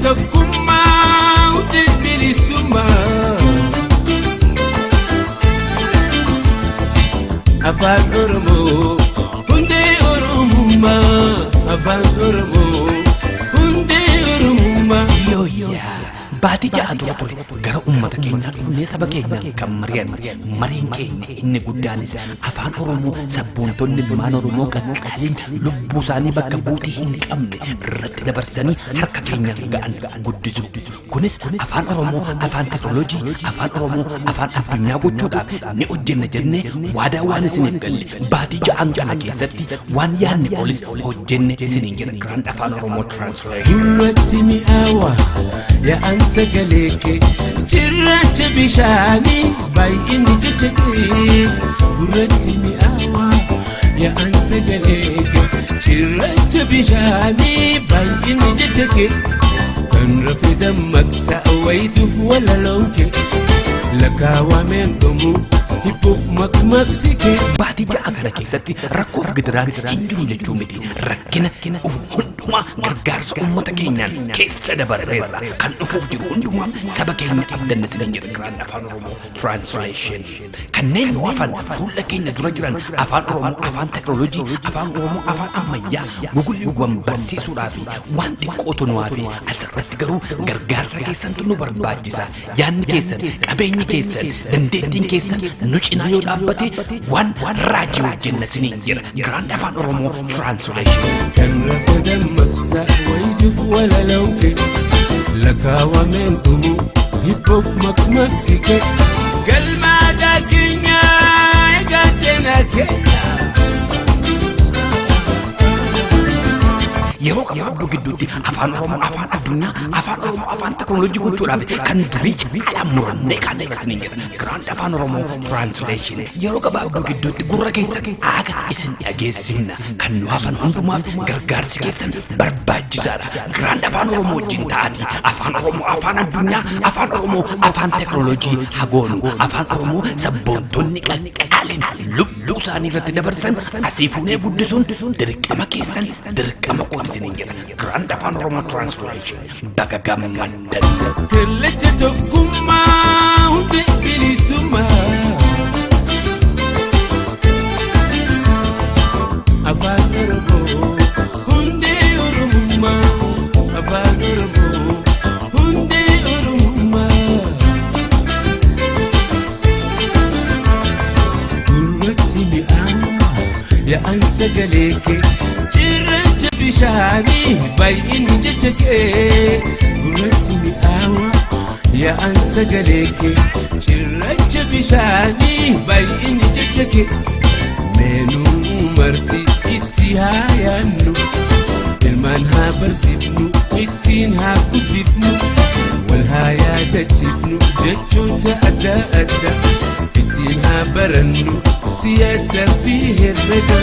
tokkummaa hundi bilisummaa afaan oromoo hundi oromummaa afaan oromoo hundi oromummaa Yoya baati ja'a dura ture gara ummata keenya dhufnee saba keenya kan mariin keenya inni guddaanis afaan oromoo sabboontonni ilmaan oromoo qaqqaaliin lubbuu isaanii bakka buutii hin qabne irratti dabarsanii harka keenya ga'an guddisu kunis afaan oromoo afaan teknooloojii afaan oromoo afaan addunyaa gochuudhaaf ni hojjenna jennee waadaa waan isiniif galle baatii ja'an kana keessatti waan yaadne olis hojjenne isiniin jedha Grand Afaan Oromoo Translation Sagaleke cirracha bishani bay'inni jechake gurratti mi'aawa yaa'an sagaleke cirracha bishani bay'inni jechake kan rafe dammaqsa wayituuf walalonke lakkaawameen dhumu hiphuuf maqmaqsike baatii ja'a kana keessatti rakkoof gidiraan hin jiru jechuu miti rakkina hundumaa gargaarsa ummata keenyaan keessa dabarreerra kan dhufuuf jiru hundumaa saba keenya abdanna isiniin jedha Grand Afaan Oromoo Translation kanneen nu hafan fuula keenya dura jiran afaan oromoo afaan teknooloojii afaan oromoo afaan ammayyaa gugulliiwwan barsiisuudhaa fi waan xiqqootu nu hafe asirratti garuu gargaarsa keessantu nu barbaachisa yaadni keessan qabeenyi keessan dandeettiin keessan nu cinaa yoo dhaabbate waan raajii hojjenna isiniin jedha Grand Afaan Oromoo Translation kan rafadan maqsa wayituuf walalawke lakkaawameen dhumu hiphuuf maqmaqsike galmaadaa keenya egaa seenaa keenya yeroo gabaabduu gidduutti afaan oromoo afaan addunyaa afaan oromoo afaan teknooloojii gochuudhaaf kan durii cimichaan murannee kan isiniin jedha Grand Afaan Oromoo Translation yeroo gabaabduu gidduutti gurra keessa aaga isin dhageessifna kan nu hafan hundumaaf gargaarsi keessan barbaachisaadha Grand Afaan Oromoo wajjin ta'atii afaan oromoo afaan addunyaa afaan oromoo afaan teknooloojii hagoonu afaan oromoo sabboontonni qaqqaaliin lubbuu isaanii irratti dabarsan asii fuunee guddisuun dirqama keessan dirqama qoodisiniin jedha Grand Afaan Oromoo Translation baga gammaddan kallacha tokkummaa hundi bilisummaa afaan oromoo hundi oromummaa afaan oromoo hundi oromummaa gurratti mi'aawa yaa'an sagaleke cirracha bishani bay'inni jechake gurratti mi'aawa yaa'an sagaleke cirracha bishani bay'inni jechake meenuu marti itti haa yaannu ilmaan haa barsiifnu ittiin haa guddifnu wal haa yaadachiifnu jechoota adda adda ittiin haa barannu siyaasaa fi herrega